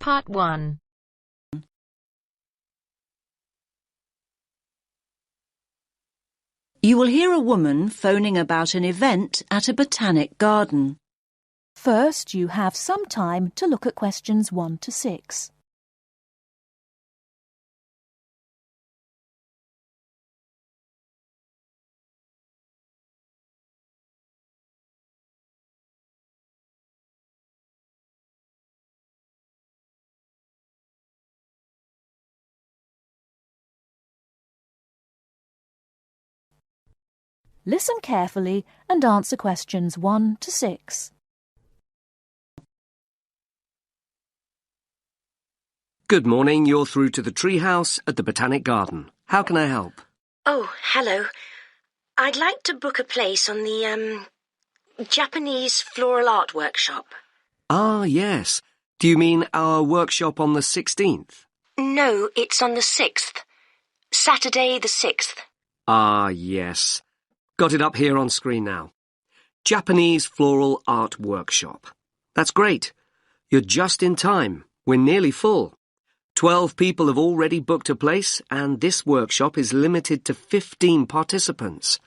Part 1. You will hear a woman phoning about an event at a botanic garden. First, you have some time to look at questions 1 to 6. Listen carefully and answer questions 1 to 6. Good morning, you're through to the treehouse at the Botanic Garden. How can I help? Oh, hello. I'd like to book a place on the, Japanese floral art workshop. Ah, yes. Do you mean our workshop on the 16th? No, it's on the 6th. Saturday the 6th. Ah, yes. Got it up here on screen now. Japanese Floral Art Workshop. That's great. You're just in time. We're nearly full. 12 people have already booked a place, and this workshop is limited to 15 participants.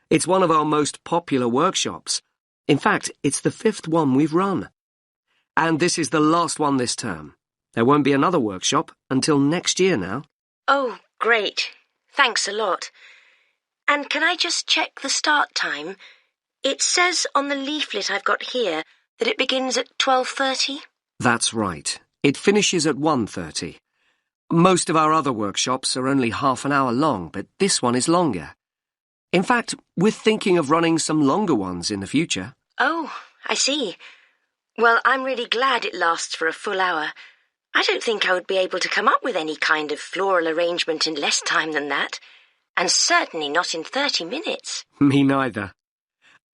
It's one of our most popular workshops. In fact, it's the 5th one we've run. And this is the last one this term. There won't be another workshop until next year now. Oh, great. Thanks a lot. And can I just check the start time? It says on the leaflet I've got here that it begins at 12:30. That's right. It finishes at 1:30. Most of our other workshops are only half an hour long, but this one is longer. In fact, we're thinking of running some longer ones in the future. Oh, I see. Well, I'm really glad it lasts for a full hour. I don't think I would be able to come up with any kind of floral arrangement in less time than that. And certainly not in 30 minutes. Me neither.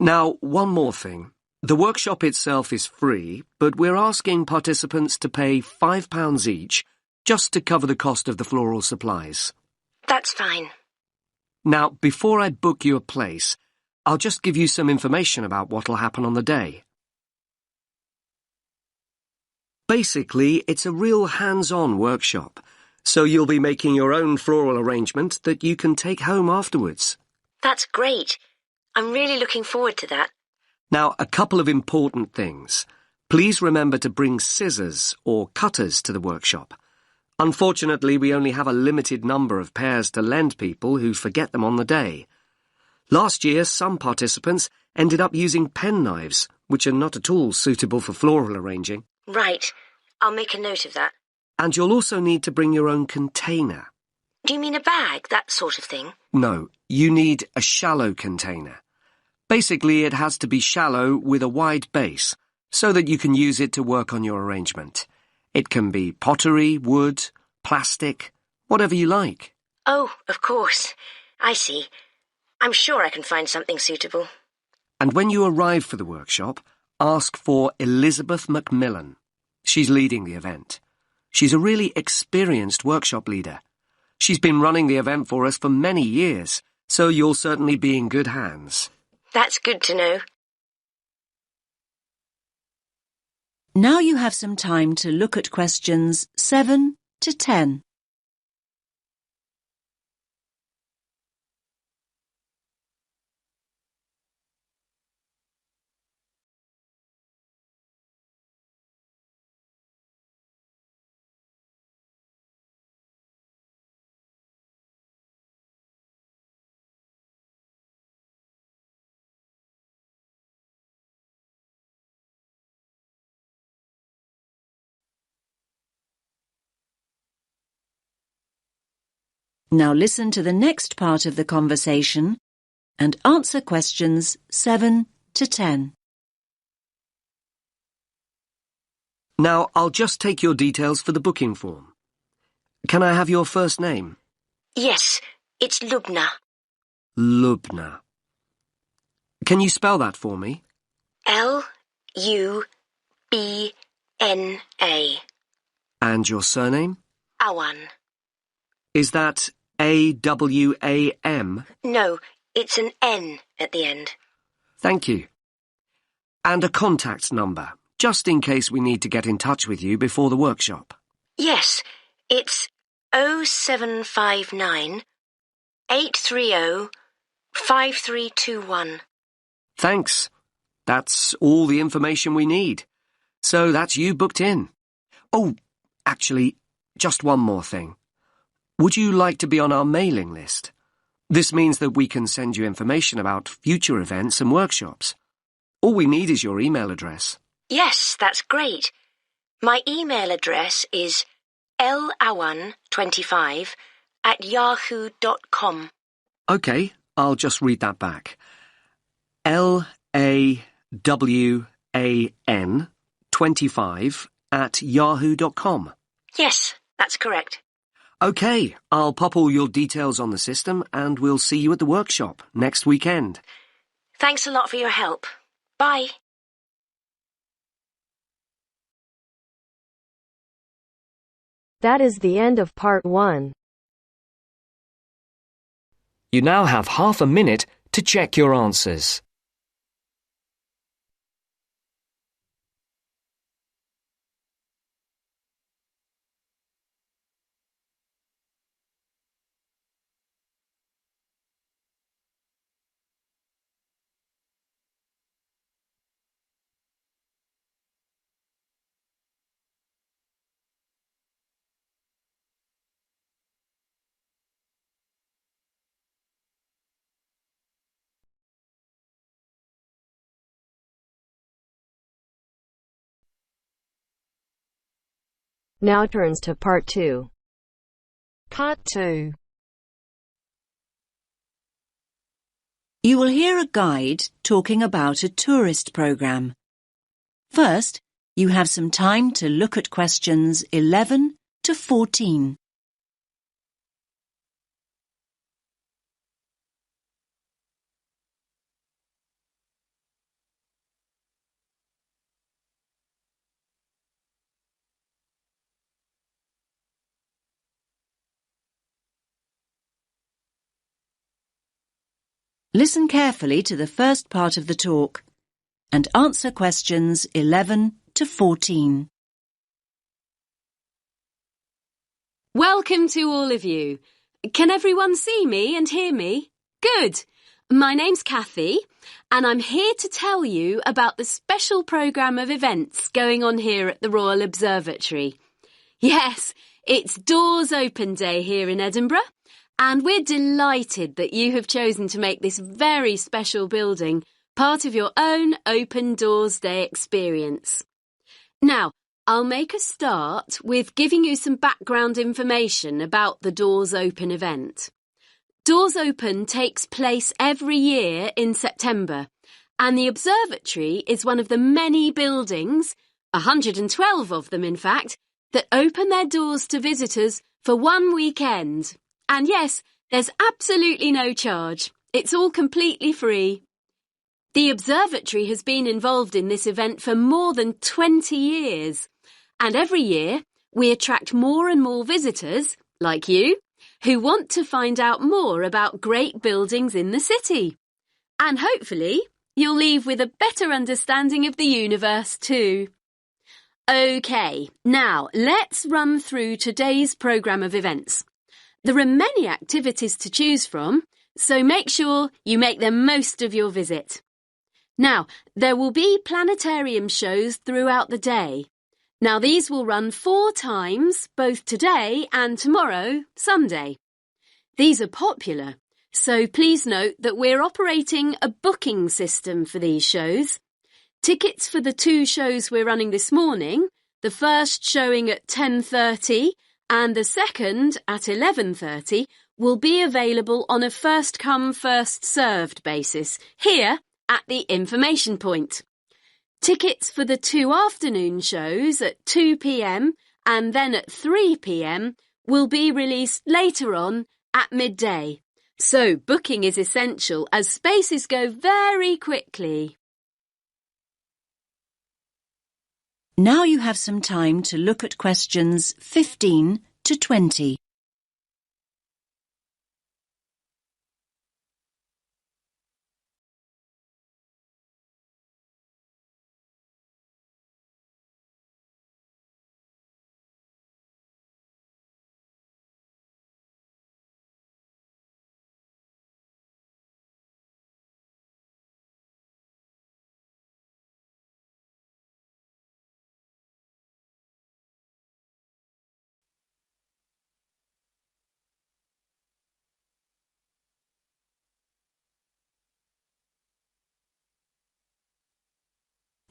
Now, one more thing. The workshop itself is free, but we're asking participants to pay £5 each just to cover the cost of the floral supplies. That's fine. Now, before I book you a place, I'll just give you some information about what'll happen on the day. Basically, it's a real hands-on workshop, so you'll be making your own floral arrangement that you can take home afterwards. That's great. I'm really looking forward to that. Now, a couple of important things. Please remember to bring scissors or cutters to the workshop. Unfortunately, we only have a limited number of pairs to lend people who forget them on the day. Last year, some participants ended up using penknives, which are not at all suitable for floral arranging. Right. I'll make a note of that. And you'll also need to bring your own container. Do you mean a bag, that sort of thing? No, you need a shallow container. Basically, it has to be shallow with a wide base, so that you can use it to work on your arrangement. It can be pottery, wood, plastic, whatever you like. Oh, of course. I see. I'm sure I can find something suitable. And when you arrive for the workshop, ask for Elizabeth Macmillan. She's leading the event. She's a really experienced workshop leader. She's been running the event for us for many years, so you'll certainly be in good hands. That's good to know. Now you have some time to look at questions 7 to 10. Now listen to the next part of the conversation and answer questions 7 to 10. Now, I'll just take your details for the booking form. Can I have your first name? Yes, it's Lubna. Lubna. Can you spell that for me? Lubna. And your surname? Awan. Is that Awam? No, it's an N at the end. Thank you. And a contact number. just in case we need to get in touch with you before the workshop. Yes, it's 0759 830 5321. Thanks. That's all the information we need. So that's you booked in. Oh, actually, just one more thing. Would you like to be on our mailing list? This means that we can send you information about future events and workshops. All we need is your email address. Yes, that's great. My email address is lawan25@yahoo.com. OK, I'll just read that back. LAWAN25@yahoo.com. Yes, that's correct. OK, I'll pop all your details on the system and we'll see you at the workshop next weekend. Thanks a lot for your help. Bye. That is the end of part 1. You now have half a minute to check your answers. Now turns to part 2. Part 2. You will hear a guide talking about a tourist programme. First, you have some time to look at questions 11 to 14. Listen carefully to the first part of the talk and answer questions 11 to 14. Welcome to all of you. Can everyone see me and hear me? Good. My name's Kathy, and I'm here to tell you about the special programme of events going on here at the Royal Observatory. Yes, it's Doors Open Day here in Edinburgh, and we're delighted that you have chosen to make this very special building part of your own Open Doors Day experience. Now, I'll make a start with giving you some background information about the Doors Open event. Doors Open takes place every year in September, and the observatory is one of the many buildings, 112 of them in fact, that open their doors to visitors for one weekend. And yes, there's absolutely no charge. It's all completely free. The observatory has been involved in this event for more than 20 years. And every year, we attract more and more visitors, like you, who want to find out more about great buildings in the city. And hopefully, you'll leave with a better understanding of the universe too. OK, now let's run through today's programme of events. There are many activities to choose from, so make sure you make the most of your visit. Now, there will be planetarium shows throughout the day. Now, these will run 4 times, both today and tomorrow, Sunday. These are popular, so please note that we're operating a booking system for these shows. Tickets for the 2 shows we're running this morning, the first showing at 10:30 and the second at 11:30, will be available on a first-come, first-served basis here at the information point. Tickets for the 2 afternoon shows at 2 p.m. and then at 3 p.m. will be released later on at midday. So booking is essential as spaces go very quickly. Now you have some time to look at questions 15 to 20.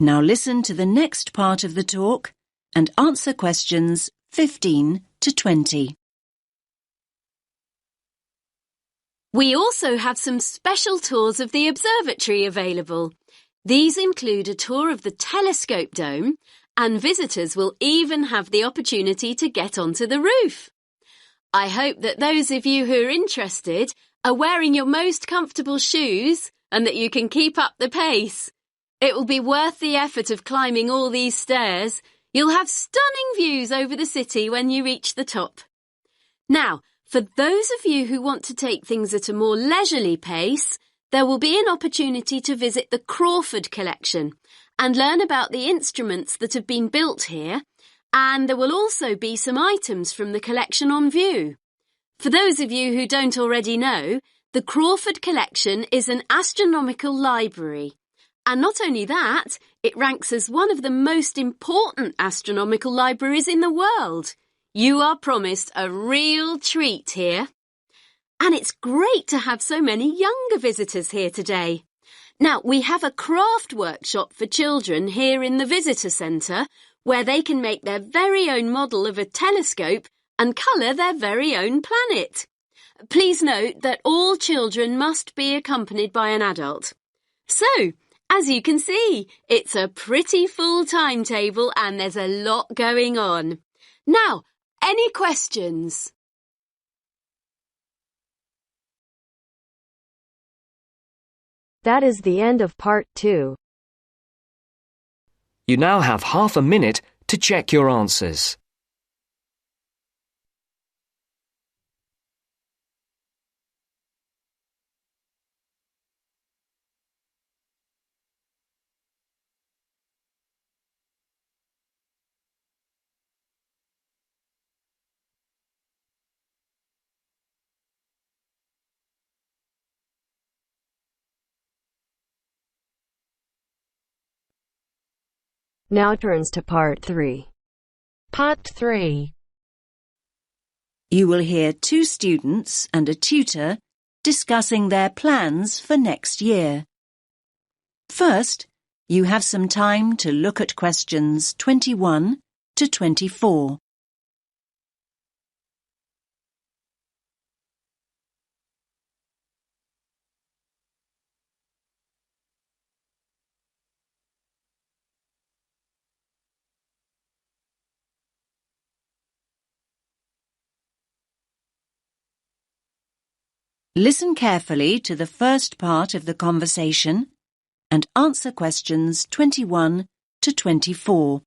Now listen to the next part of the talk and answer questions 15 to 20. We also have some special tours of the observatory available. These include a tour of the telescope dome, and visitors will even have the opportunity to get onto the roof. I hope that those of you who are interested are wearing your most comfortable shoes and that you can keep up the pace. It will be worth the effort of climbing all these stairs. You'll have stunning views over the city when you reach the top. Now, for those of you who want to take things at a more leisurely pace, there will be an opportunity to visit the Crawford collection and learn about the instruments that have been built here, and there will also be some items from the collection on view. For those of you who don't already know, the Crawford collection is an astronomical library. And not only that, it ranks as one of the most important astronomical libraries in the world. You are promised a real treat here. And it's great to have so many younger visitors here today. Now, we have a craft workshop for children here in the visitor centre where they can make their very own model of a telescope and colour their very own planet. Please note that all children must be accompanied by an adult. So, as you can see, it's a pretty full timetable and there's a lot going on. Now, any questions? That is the end of part 2. You now have half a minute to check your answers. Now turns to part 3. Part 3. You will hear 2 students and a tutor discussing their plans for next year. First, you have some time to look at questions 21 to 24. Listen carefully to the first part of the conversation and answer questions 21 to 24.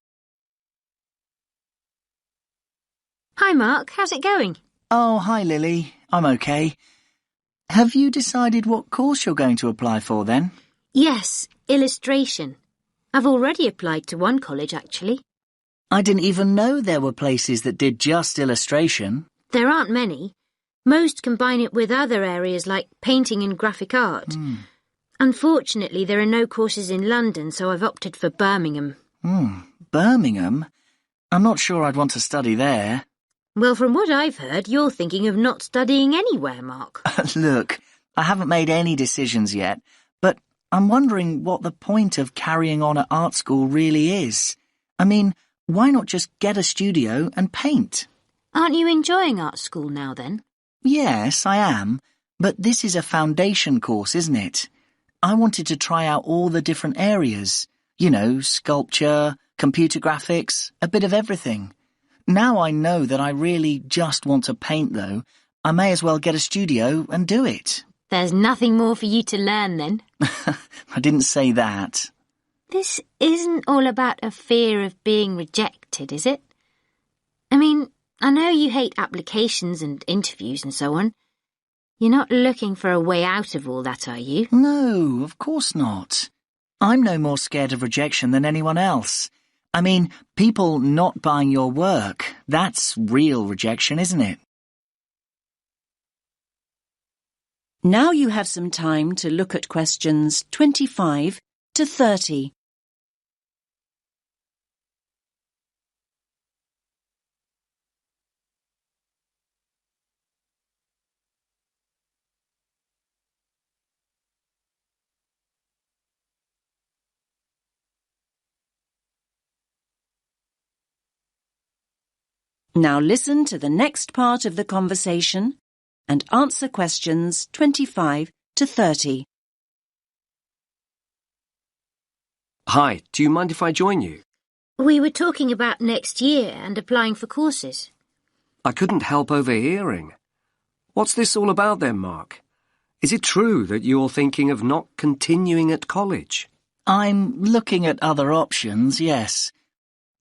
Hi Mark, how's it going? Oh, hi Lily. I'm okay. Have you decided what course you're going to apply for then? Yes, illustration. I've already applied to one college actually. I didn't even know there were places that did just illustration. There aren't many. Most combine it with other areas like painting and graphic art. Unfortunately, there are no courses in London, so I've opted for Birmingham. Birmingham? I'm not sure I'd want to study there. Well, from what I've heard, you're thinking of not studying anywhere, Mark. Look, I haven't made any decisions yet, but I'm wondering what the point of carrying on at art school really is. I mean, why not just get a studio and paint? Aren't you enjoying art school now then? Yes, I am, but this is a foundation course, isn't it? I wanted to try out all the different areas. You know, sculpture, computer graphics, a bit of everything. Now I know that I really just want to paint, though. I may as well get a studio and do it. There's nothing more for you to learn then. I didn't say that. This isn't all about a fear of being rejected, is it? I mean, I know you hate applications and interviews and so on. You're not looking for a way out of all that, are you? No, of course not. I'm no more scared of rejection than anyone else. I mean, people not buying your work, that's real rejection, isn't it? Now you have some time to look at questions 25 to 30. Now listen to the next part of the conversation and answer questions 25 to 30. Hi, do you mind if I join you? We were talking about next year and applying for courses. I couldn't help overhearing. What's this all about then, Mark? Is it true that you're thinking of not continuing at college? I'm looking at other options, yes.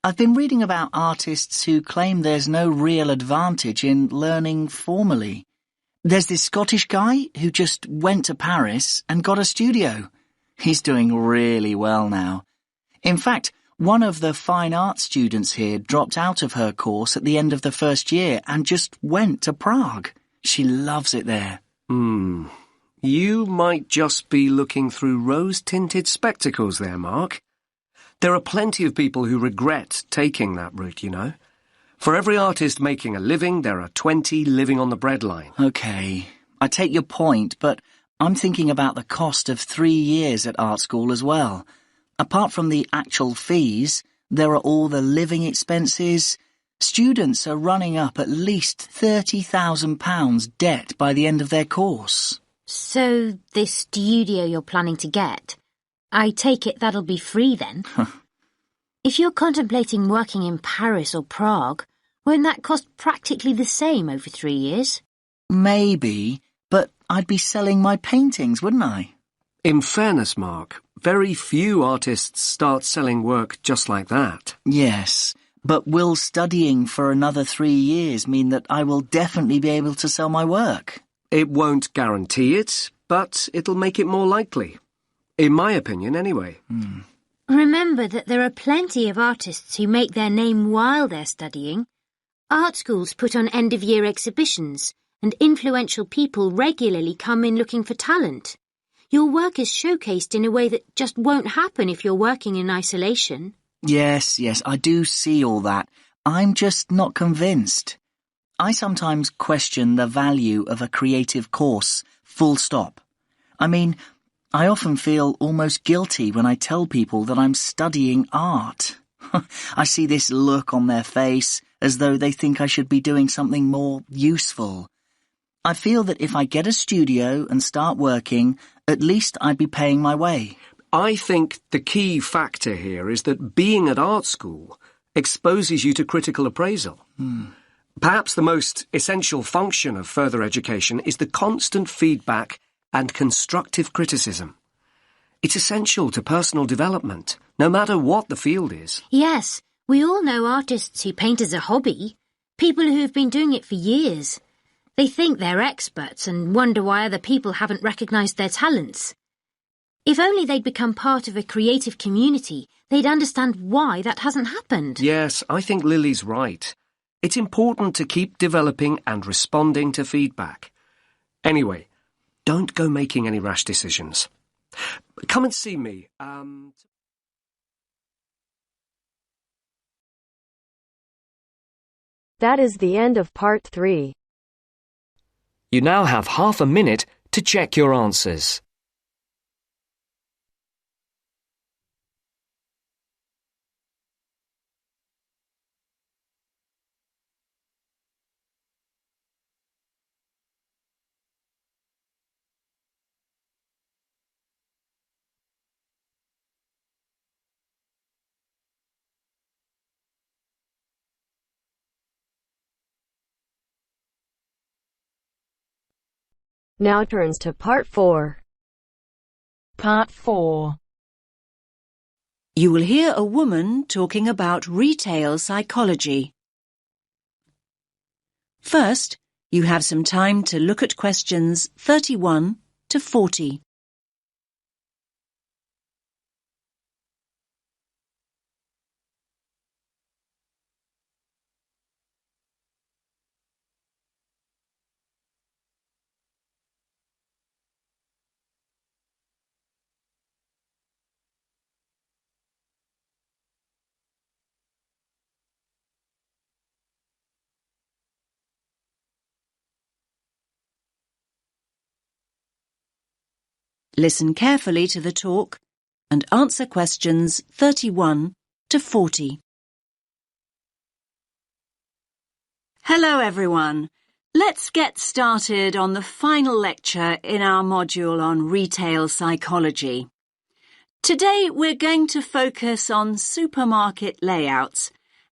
I've been reading about artists who claim there's no real advantage in learning formally. There's this Scottish guy who just went to Paris and got a studio. He's doing really well now. In fact, one of the fine arts students here dropped out of her course at the end of the first year and just went to Prague. She loves it there. You might just be looking through rose-tinted spectacles there, Mark. There are plenty of people who regret taking that route, you know. For every artist making a living, there are 20 living on the breadline. OK, I take your point, but I'm thinking about the cost of 3 years at art school as well. Apart from the actual fees, there are all the living expenses. Students are running up at least £30,000 debt by the end of their course. So this studio you're planning to get, I take it that'll be free then? If you're contemplating working in Paris or Prague, won't that cost practically the same over 3 years? Maybe, but I'd be selling my paintings, wouldn't I? In fairness, Mark, very few artists start selling work just like that. Yes, but will studying for another 3 years mean that I will definitely be able to sell my work? It won't guarantee it, but it'll make it more likely. In my opinion, anyway. Remember that there are plenty of artists who make their name while they're studying. Art schools put on end-of-year exhibitions, and influential people regularly come in looking for talent. Your work is showcased in a way that just won't happen if you're working in isolation. Yes, I do see all that. I'm just not convinced. I sometimes question the value of a creative course, full stop. I mean, I often feel almost guilty when I tell people that I'm studying art. I see this look on their face as though they think I should be doing something more useful. I feel that if I get a studio and start working, at least I'd be paying my way. I think the key factor here is that being at art school exposes you to critical appraisal. Perhaps the most essential function of further education is the constant feedback and constructive criticism. It's essential to personal development, no matter what the field is. Yes, we all know artists who paint as a hobby, people who've been doing it for years. They think they're experts and wonder why other people haven't recognised their talents. If only they'd become part of a creative community, they'd understand why that hasn't happened. Yes, I think Lily's right. It's important to keep developing and responding to feedback. Anyway, don't go making any rash decisions. Come and see me. That is the end of part 3. You now have half a minute to check your answers. Now turns to part 4. Part 4. You will hear a woman talking about retail psychology. First, you have some time to look at questions 31 to 40. Listen carefully to the talk and answer questions 31 to 40. Hello, everyone. Let's get started on the final lecture in our module on retail psychology. Today, we're going to focus on supermarket layouts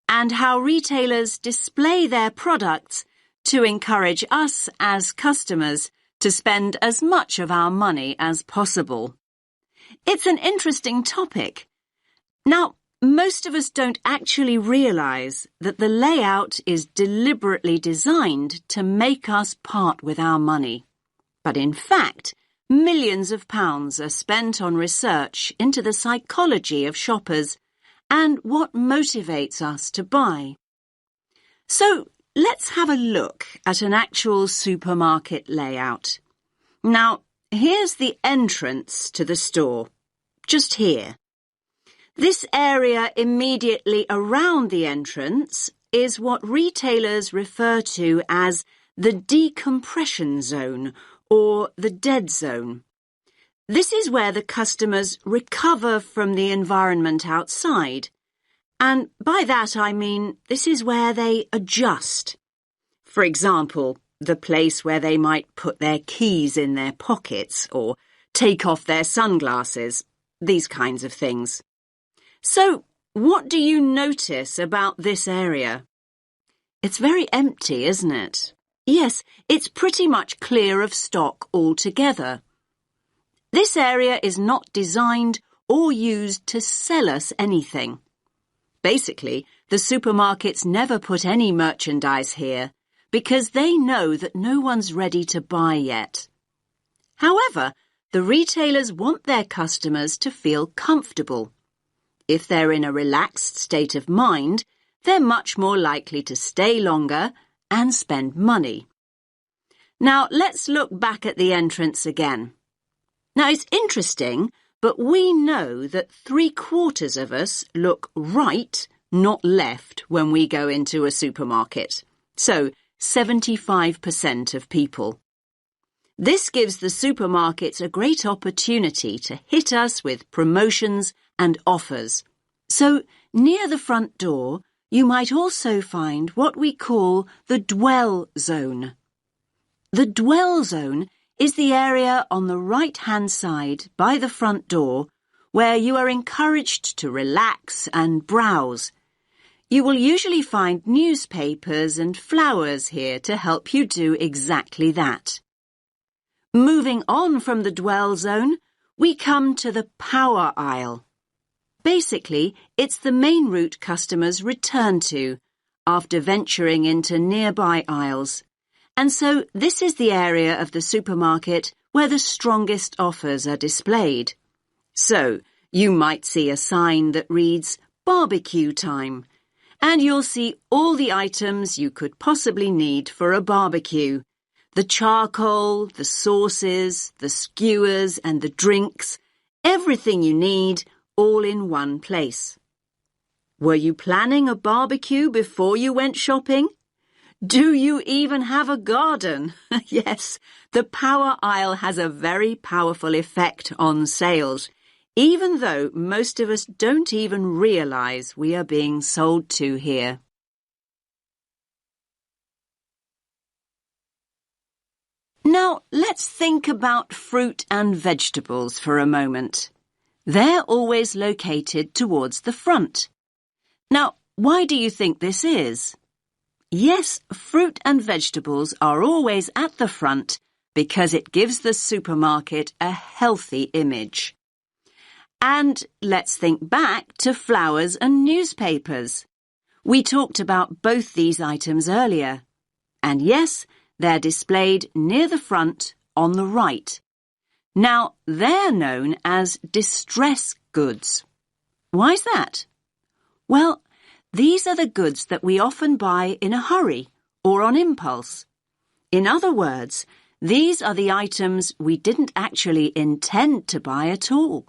and how retailers display their products to encourage us as customers to spend as much of our money as possible. It's an interesting topic. Now, most of us don't actually realise that the layout is deliberately designed to make us part with our money. But in fact, millions of pounds are spent on research into the psychology of shoppers and what motivates us to buy. So, let's have a look at an actual supermarket layout. Now, here's the entrance to the store, just here. This area immediately around the entrance is what retailers refer to as the decompression zone or the dead zone. This is where the customers recover from the environment outside. And by that I mean this is where they adjust. For example, the place where they might put their keys in their pockets or take off their sunglasses, these kinds of things. So, what do you notice about this area? It's very empty, isn't it? Yes, it's pretty much clear of stock altogether. This area is not designed or used to sell us anything. Basically, the supermarkets never put any merchandise here because they know that no one's ready to buy yet. However, the retailers want their customers to feel comfortable. If they're in a relaxed state of mind, they're much more likely to stay longer and spend money. Now, let's look back at the entrance again. Now, it's interesting, but we know that 3/4 of us look right, not left, when we go into a supermarket. So, 75% of people. This gives the supermarkets a great opportunity to hit us with promotions and offers. So, near the front door, you might also find what we call the dwell zone. The dwell zone is the area on the right-hand side by the front door where you are encouraged to relax and browse. You will usually find newspapers and flowers here to help you do exactly that. Moving on from the dwell zone, we come to the power aisle. Basically, it's the main route customers return to after venturing into nearby aisles. And so this is the area of the supermarket where the strongest offers are displayed. So, you might see a sign that reads barbecue time, and you'll see all the items you could possibly need for a barbecue. The charcoal, the sauces, the skewers and the drinks, everything you need, all in one place. Were you planning a barbecue before you went shopping? Do you even have a garden? Yes, the power aisle has a very powerful effect on sales, even though most of us don't even realise we are being sold to here. Now, let's think about fruit and vegetables for a moment. They're always located towards the front. Now, why do you think this is? Yes, fruit and vegetables are always at the front because it gives the supermarket a healthy image. And let's think back to flowers and newspapers. We talked about both these items earlier. And yes, they're displayed near the front on the right. Now, they're known as distress goods. Why's that? Well, these are the goods that we often buy in a hurry or on impulse. In other words, these are the items we didn't actually intend to buy at all.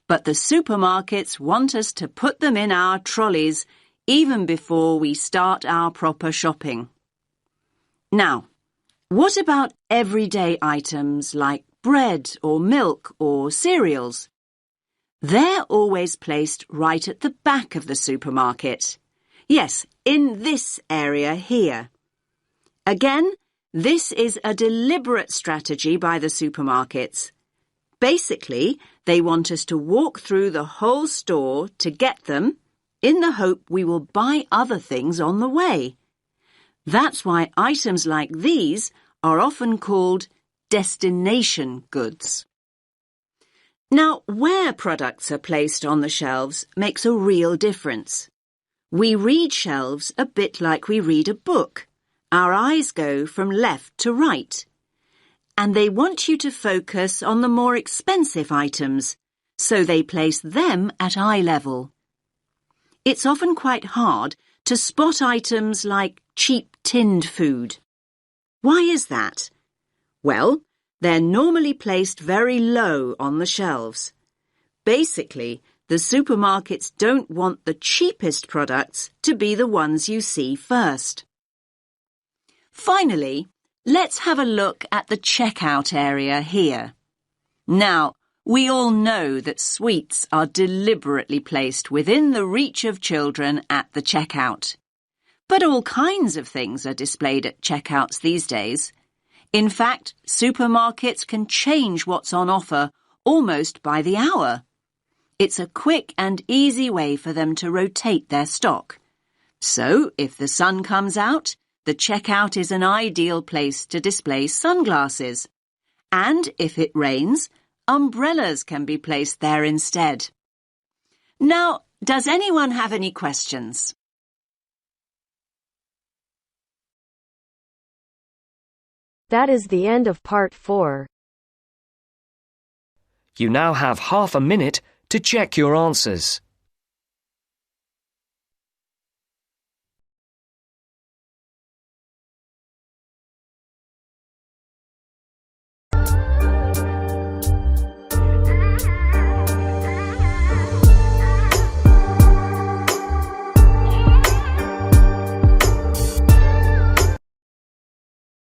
But the supermarkets want us to put them in our trolleys even before we start our proper shopping. Now, what about everyday items like bread or milk or cereals? They're always placed right at the back of the supermarket. Yes, in this area here. Again, this is a deliberate strategy by the supermarkets. Basically, they want us to walk through the whole store to get them, in the hope we will buy other things on the way. That's why items like these are often called destination goods. Now, where products are placed on the shelves makes a real difference. We read shelves a bit like we read a book. Our eyes go from left to right. And they want you to focus on the more expensive items, so they place them at eye level. It's often quite hard to spot items like cheap tinned food. Why is that? Well, they're normally placed very low on the shelves. Basically, the supermarkets don't want the cheapest products to be the ones you see first. Finally, let's have a look at the checkout area here. Now, we all know that sweets are deliberately placed within the reach of children at the checkout. But all kinds of things are displayed at checkouts these days. In fact, supermarkets can change what's on offer almost by the hour. It's a quick and easy way for them to rotate their stock. So, if the sun comes out, the checkout is an ideal place to display sunglasses. And if it rains, umbrellas can be placed there instead. Now, does anyone have any questions? That is the end of part 4. You now have half a minute to check your answers.